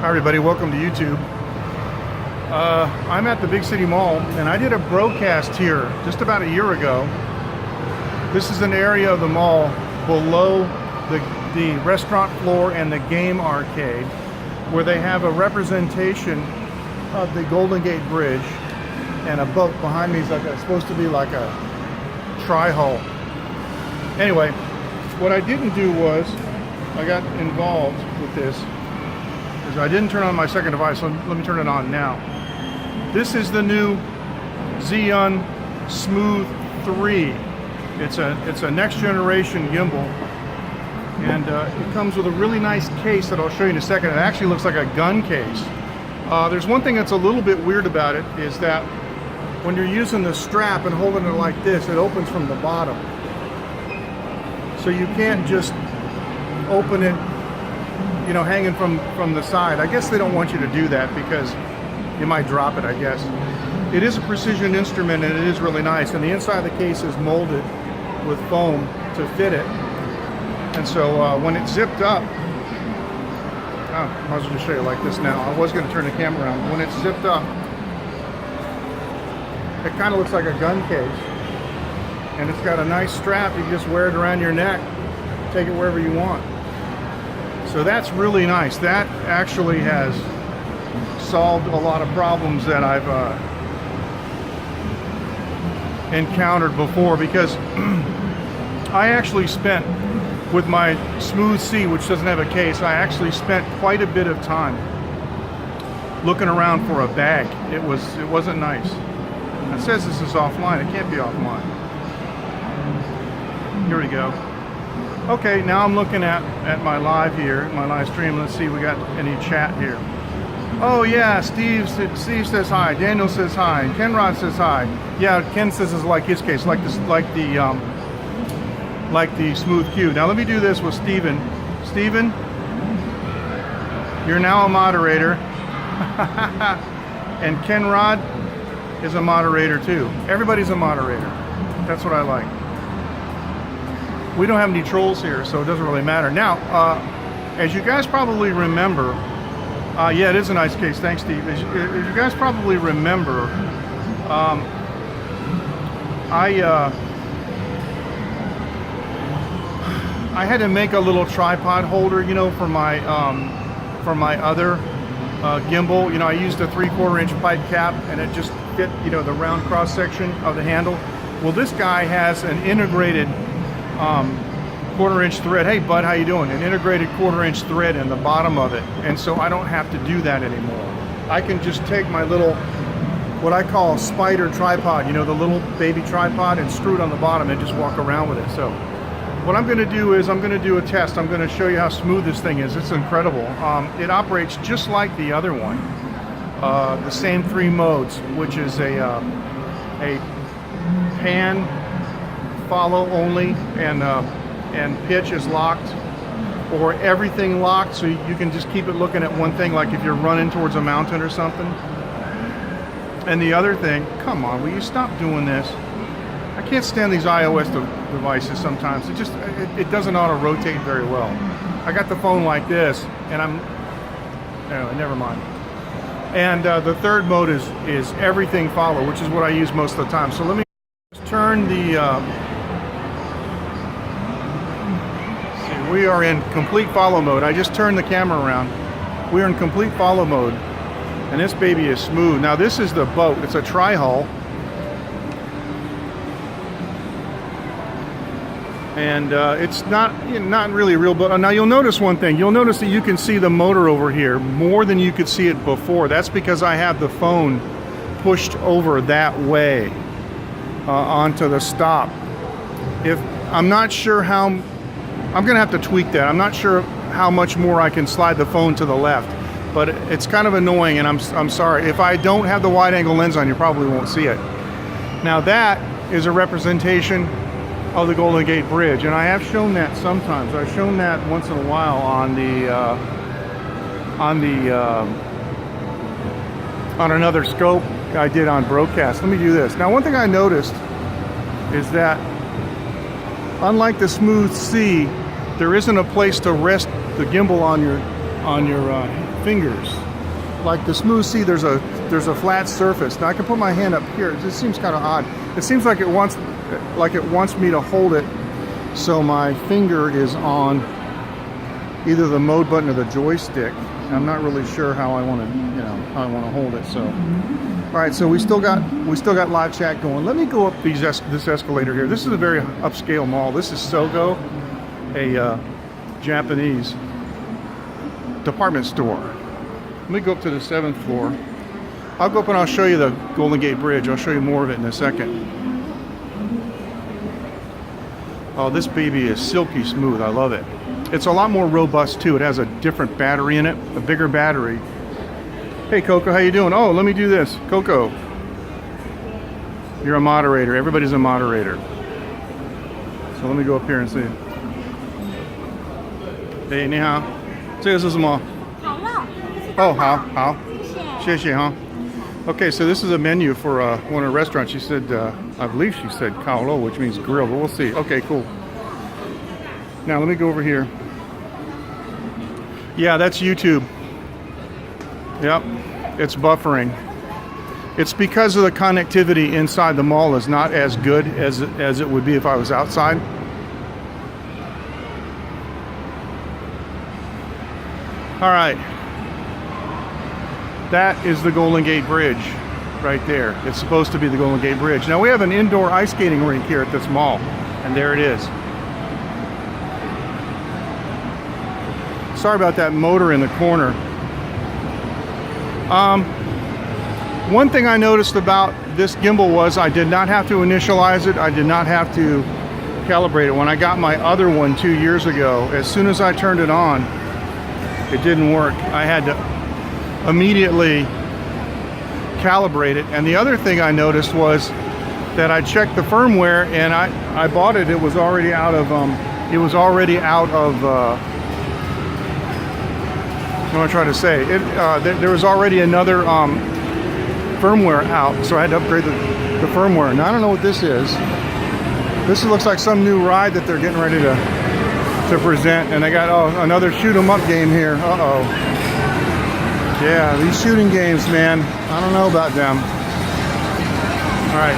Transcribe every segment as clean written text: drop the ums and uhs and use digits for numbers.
Hi everybody, welcome to YouTube. I'm at the Big City Mall and I did a broadcast here just about a year ago. This is an area of the mall below the restaurant floor and the game arcade where they have a representation of the Golden Gate Bridge, and a boat behind me is supposed to be like a tri-hull. Anyway, what I didn't do was I got involved with this. I didn't turn on my second device, so let me turn it on now. This is the new Zhiyun Smooth 3. It's a next generation gimbal, and it comes with a really nice case that I'll show you in a second. It actually looks like a gun case. There's one thing that's a little bit weird about it, is that when you're using the strap and holding it like this, it opens from the bottom. So you can't just open it, you know, hanging from the side. I guess they don't want you to do that because you might drop it, I guess. It is a precision instrument and it is really nice, and the inside of the case is molded with foam to fit it. And so when it's zipped up, I might as well just show you like this now. I was going to turn the camera around. When it's zipped up, it kind of looks like a gun case, and it's got a nice strap. You can just wear it around your neck, take it wherever you want. So that's really nice. That actually has solved a lot of problems that I've encountered before, because I actually spent, with my Smooth C, which doesn't have a case, I actually spent quite a bit of time looking around for a bag. It wasn't nice. It says this is offline. It can't be offline. Here we go. Okay, now I'm looking at my live here, my live stream. Let's see if we got any chat here. Oh yeah, Steve says hi. Daniel says hi. Ken Rod says hi. Yeah, Ken says it's like his case, like the Smooth Q. Now let me do this with Steven. Steven, you're now a moderator. And Ken Rod is a moderator too. Everybody's a moderator. That's what I like. We don't have any trolls here, so it doesn't really matter. Now, as you guys probably remember, yeah, it is a nice case. Thanks, Steve. As you guys probably remember, I had to make a little tripod holder, you know, for my other gimbal. You know, I used a 3/4 inch pipe cap, and it just fit, you know, the round cross section of the handle. Well, this guy has an integrated 1/4 inch thread. Hey bud, how you doing? An integrated 1/4 inch thread in the bottom of it, and so I don't have to do that anymore. I can just take my little, what I call a spider tripod, you know, the little baby tripod, and screw it on the bottom and just walk around with it. So what I'm going to do is I'm going to do a test. I'm going to show you how smooth this thing is. It's incredible. It operates just like the other one, the same 3 modes, which is a pan, follow only, and pitch is locked, or everything locked, so you can just keep it looking at one thing, like if you're running towards a mountain or something. And the other thing, come on, will you stop doing this? I can't stand these iOS devices sometimes. It doesn't auto rotate very well. I got the phone like this, and anyway, never mind. And the third mode is everything follow, which is what I use most of the time. So let me turn the we are in complete follow mode. I just turned the camera around. We are in complete follow mode, and this baby is smooth. Now this is the boat. It's a tri-hull, and it's not really a real boat. Now you'll notice one thing. You'll notice that you can see the motor over here more than you could see it before. That's because I have the phone pushed over that way onto the stop. I'm not sure how. I'm going to have to tweak that. I'm not sure how much more I can slide the phone to the left, but it's kind of annoying, and I'm sorry. If I don't have the wide angle lens on, you probably won't see it. Now that is a representation of the Golden Gate Bridge, and I have shown that sometimes. I've shown that once in a while on another scope I did on broadcast. Let me do this. Now one thing I noticed is that unlike the Smooth C, there isn't a place to rest the gimbal on your fingers. like the smooth sea, there's a flat surface. Now I can put my hand up here. It just seems kind of odd. It seems like it wants me to hold it, so my finger is on either the mode button or the joystick. I'm not really sure how I want to, how I want to hold it. So, all right. So we still got live chat going. Let me go up this escalator here. This is a very upscale mall. This is Sogo, a Japanese department store. Let me go up to the 7th floor. I'll go up and I'll show you the Golden Gate Bridge. I'll show you more of it in a second. Oh, this baby is silky smooth. I love it. It's a lot more robust too. It has a different battery in it, a bigger battery. Hey Coco, how you doing? Oh, let me do this. Coco, you're a moderator. Everybody's a moderator. So let me go up here and see. Hey, 你好，这个是什么？烤肉。Oh, 好，谢谢哈。Okay, so this is a menu for one of the restaurants. She said, I believe she said kaolo, which means grill, but we'll see. Okay, cool. Now let me go over here. Yeah, that's YouTube. Yep, it's buffering. It's because of the connectivity inside the mall is not as good as it would be if I was outside. All right. That is the Golden Gate Bridge right there. It's supposed to be the Golden Gate Bridge. Now we have an indoor ice skating rink here at this mall, and there it is. Sorry about that motor in the corner. One thing I noticed about this gimbal was I did not have to initialize it. I did not have to calibrate it. When I got my other one 2 years ago, as soon as I turned it on, it didn't work. I had to immediately calibrate it. And the other thing I noticed was that I checked the firmware, and I bought it. It was already out of what am I trying to say? There was already another firmware out, so I had to upgrade the firmware. Now I don't know what this is. This looks like some new ride that they're getting ready to present, and they got another shoot 'em up game here. Uh-oh. Yeah, these shooting games, man, I don't know about them. All right.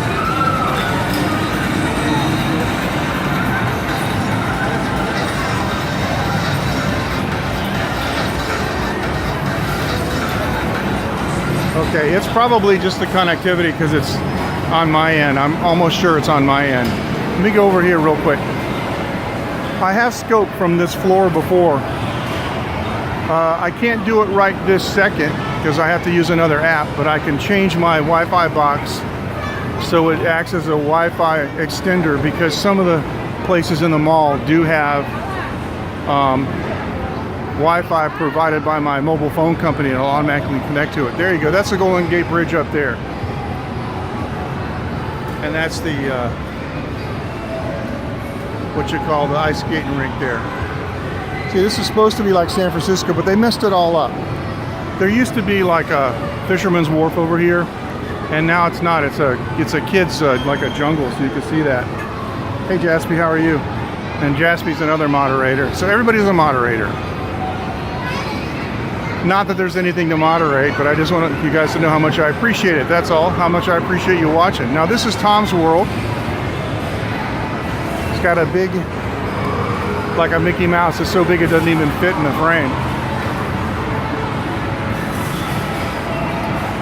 Okay, it's probably just the connectivity because it's on my end. I'm almost sure it's on my end. Let me go over here real quick. I have scoped from this floor before. I can't do it right this second because I have to use another app, but I can change my Wi-Fi box so it acts as a Wi-Fi extender, because some of the places in the mall do have Wi-Fi provided by my mobile phone company, and it'll automatically connect to it. There you go. That's the Golden Gate Bridge up there. And that's the, what you call the ice skating rink there. See, this is supposed to be like San Francisco, but they messed it all up. There used to be like a fisherman's wharf over here, and now it's not. It's a kid's, like a jungle, so you can see that. Hey, Jaspy, how are you? And Jaspy's another moderator. So everybody's a moderator. Not that there's anything to moderate, but I just want you guys to know how much I appreciate it. That's all, how much I appreciate you watching. Now, this is Tom's World. It's got a big, like a Mickey Mouse. It's so big it doesn't even fit in the frame.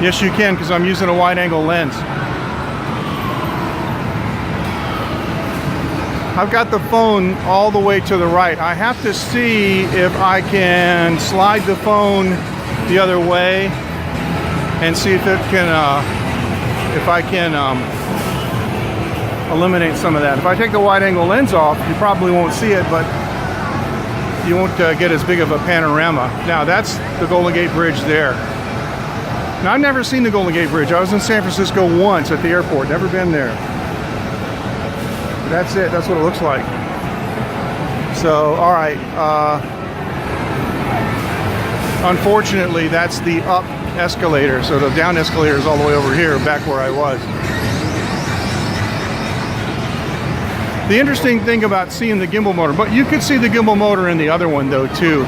Yes, you can, because I'm using a wide-angle lens. I've got the phone all the way to the right. I have to see if I can slide the phone the other way and see if it can, if I can eliminate some of that. If I take the wide-angle lens off, you probably won't see it, but you won't get as big of a panorama. Now, that's the Golden Gate Bridge there. Now, I've never seen the Golden Gate Bridge. I was in San Francisco once at the airport, never been there. That's it, that's what it looks like. So, all right. Unfortunately, that's the up escalator. So the down escalator is all the way over here, back where I was. The interesting thing about seeing the gimbal motor, but you could see the gimbal motor in the other one though too.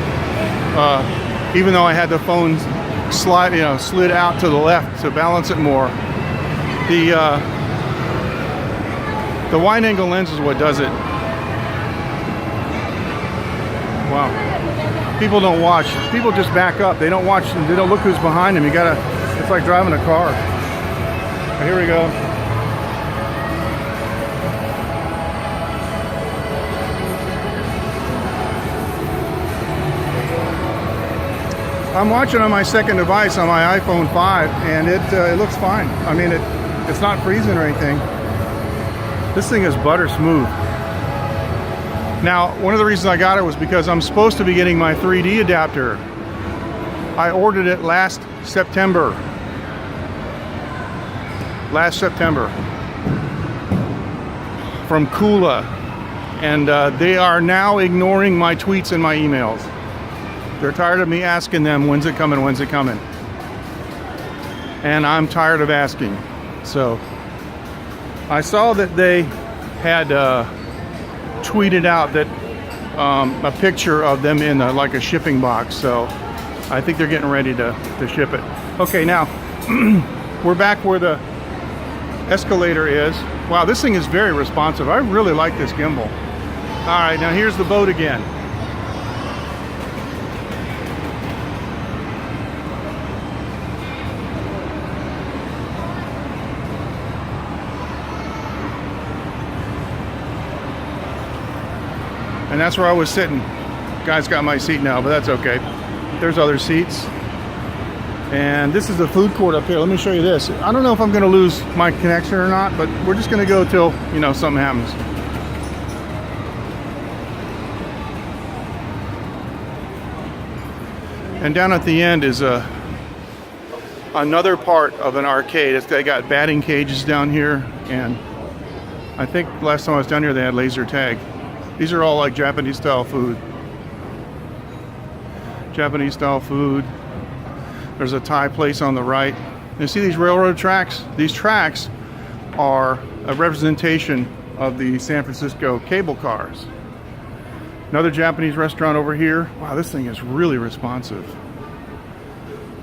Even though I had the phone slid out to the left to balance it more. The wide angle lens is what does it. Wow. People don't watch. People just back up. They don't watch. They don't look who's behind them. You gotta. It's like driving a car. Here we go. I'm watching on my second device on my iPhone 5, and it looks fine. I mean, it's not freezing or anything. This thing is butter smooth. Now, one of the reasons I got it was because I'm supposed to be getting my 3D adapter. I ordered it last September. From Kula. And they are now ignoring my tweets and my emails. They're tired of me asking them, when's it coming, when's it coming? And I'm tired of asking. So, I saw that they had tweeted out that a picture of them in like a shipping box. So, I think they're getting ready to ship it. Okay, now, we're back where the escalator is. Wow, this thing is very responsive. I really like this gimbal. All right, now here's the boat again. And that's where I was sitting. Guy's got my seat now, but that's okay. There's other seats. And this is the food court up here. Let me show you this. I don't know if I'm gonna lose my connection or not, but we're just gonna go till, something happens. And down at the end is another part of an arcade. They got batting cages down here, and I think last time I was down here they had laser tag. These are all like Japanese style food. Japanese style food. There's a Thai place on the right. You see these railroad tracks? These tracks are a representation of the San Francisco cable cars. Another Japanese restaurant over here. Wow, this thing is really responsive.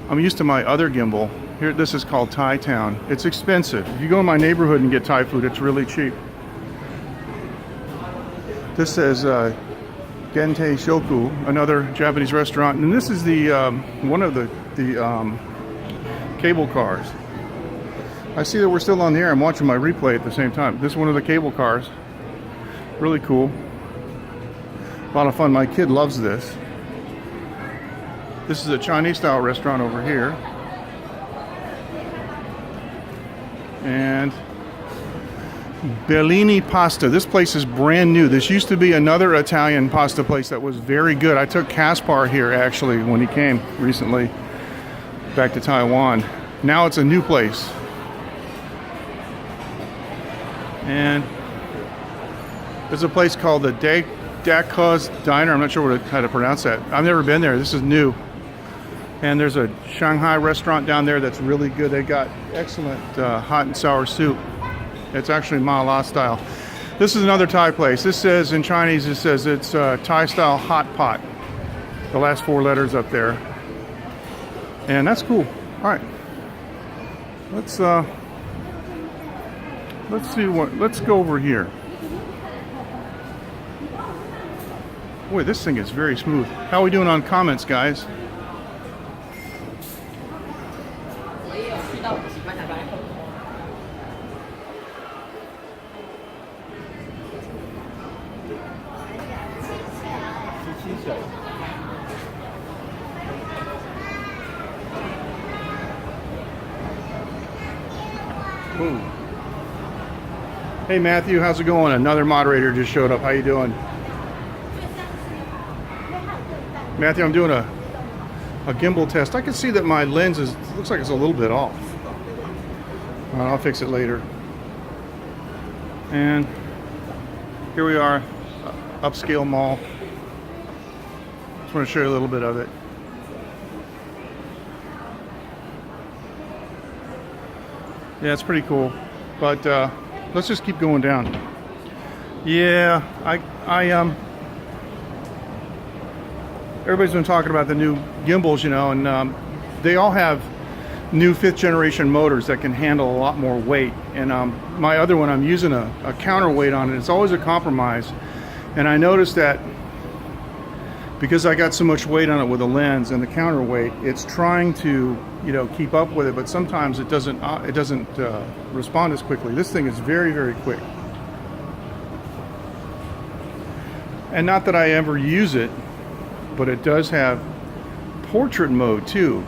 I'm used to my other gimbal. Here, this is called Thai Town. It's expensive. If you go in my neighborhood and get Thai food, it's really cheap. This says Gente Shoku, another Japanese restaurant, and this is the one of the cable cars. I see that we're still on the air. I'm watching my replay at the same time. This is one of the cable cars. Really cool. A lot of fun. My kid loves this. This is a Chinese style restaurant over here. And Bellini Pasta. This place is brand new. This used to be another Italian pasta place that was very good. I took Kaspar here actually when he came recently back to Taiwan. Now it's a new place. And there's a place called the Dako's Diner. I'm not sure how to pronounce that. I've never been there. This is new. And there's a Shanghai restaurant down there that's really good. They got excellent hot and sour soup. It's actually Mala style. This is another Thai place. This says in Chinese, it says it's Thai style hot pot. The last 4 letters up there. And that's cool. All right. Let's go over here. Boy, this thing is very smooth. How are we doing on comments, guys? Boom. Hey Matthew, how's it going? Another moderator just showed up. How you doing? Matthew, I'm doing a gimbal test. I can see that my lens looks like it's a little bit off. I'll fix it later. And here we are, upscale mall. Just want to show you a little bit of it. Yeah, it's pretty cool, but let's just keep going down. Yeah, everybody's been talking about the new gimbals, and they all have new 5th generation motors that can handle a lot more weight. And my other one, I'm using a counterweight on it. It's always a compromise. And I noticed that because I got so much weight on it with the lens and the counterweight, it's trying to, you know, keep up with it, but sometimes it doesn't respond as quickly. This thing is very, very quick. And not that I ever use it, but it does have portrait mode too.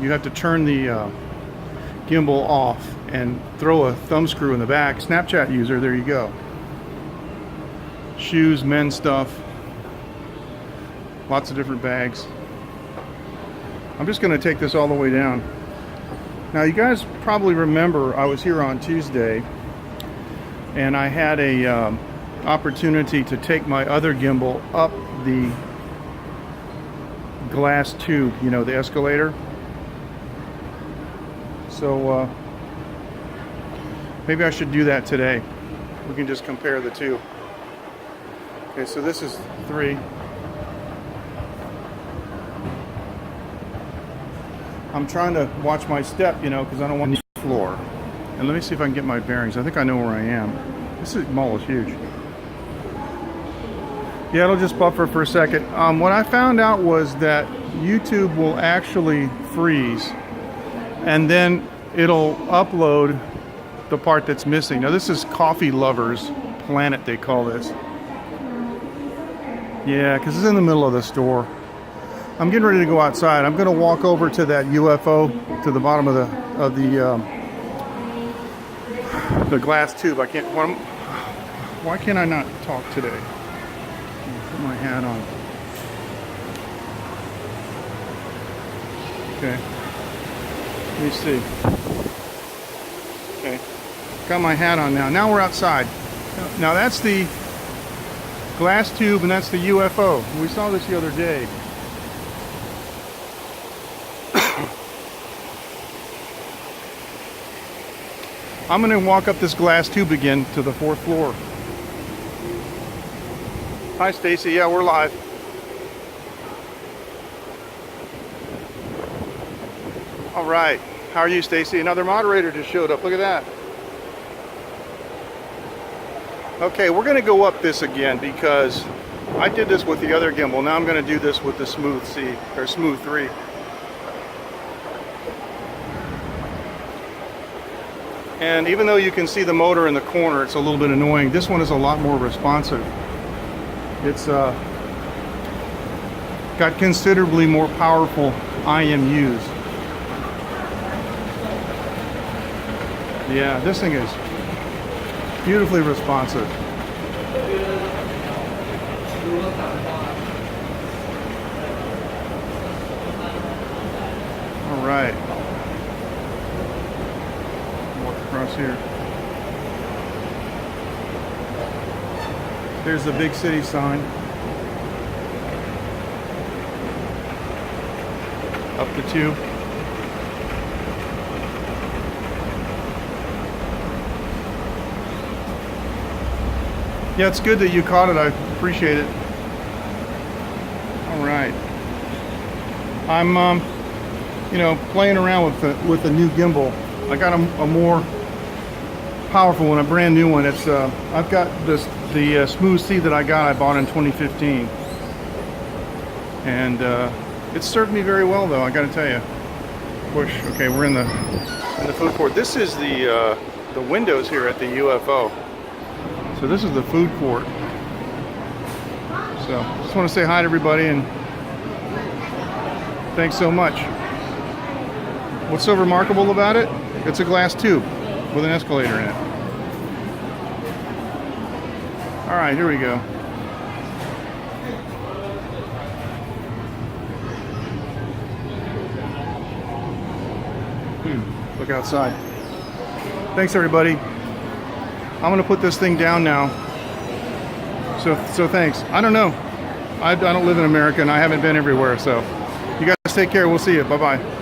You have to turn the gimbal off and throw a thumb screw in the back. Snapchat user, there you go. Shoes, men's stuff, lots of different bags. I'm just going to take this all the way down. Now you guys probably remember I was here on Tuesday and I had a opportunity to take my other gimbal up the glass tube, you know, the escalator. So maybe I should do that today. We can just compare the two. Okay, so this is 3. I'm trying to watch my step, you know, because I don't want the floor. And let me see if I can get my bearings. I think I know where I am. This mall is huge. Yeah, it'll just buffer for a second. What I found out was that YouTube will actually freeze and then it'll upload the part that's missing. Now this is Coffee Lovers Planet, they call this. Yeah, because it's in the middle of the store. I'm getting ready to go outside. I'm going to walk over to that UFO to the bottom of the glass tube. I can't. Why can't I not talk today? Put my hat on. Okay. Let me see. Okay. Got my hat on now. Now we're outside. Now that's the glass tube and that's the UFO. We saw this the other day. I'm going to walk up this glass tube again to the 4th floor. Hi, Stacy. Yeah, we're live. All right. How are you, Stacy? Another moderator just showed up. Look at that. Okay, we're going to go up this again because I did this with the other gimbal. Now I'm going to do this with the Smooth C or Smooth 3. And even though you can see the motor in the corner, it's a little bit annoying. This one is a lot more responsive. It's got considerably more powerful IMUs. Yeah, this thing is beautifully responsive. All right. Across here. There's the big city sign. Up the tube. Yeah, it's good that you caught it. I appreciate it. All right. I'm you know, playing around with the new gimbal. I got a more powerful one, a brand new one. It's I've got the Smooth C that I bought in 2015, and it served me very well, though. I got to tell you. Push. Okay, we're in the food court. This is the windows here at the UFO. So this is the food court. So just want to say hi to everybody and thanks so much. What's so remarkable about it? It's a glass tube with an escalator in it. All right, here we go. Look outside. Thanks, everybody. I'm gonna put this thing down now. So thanks. I don't know. I don't live in America and I haven't been everywhere. So you guys take care. We'll see you. Bye-bye.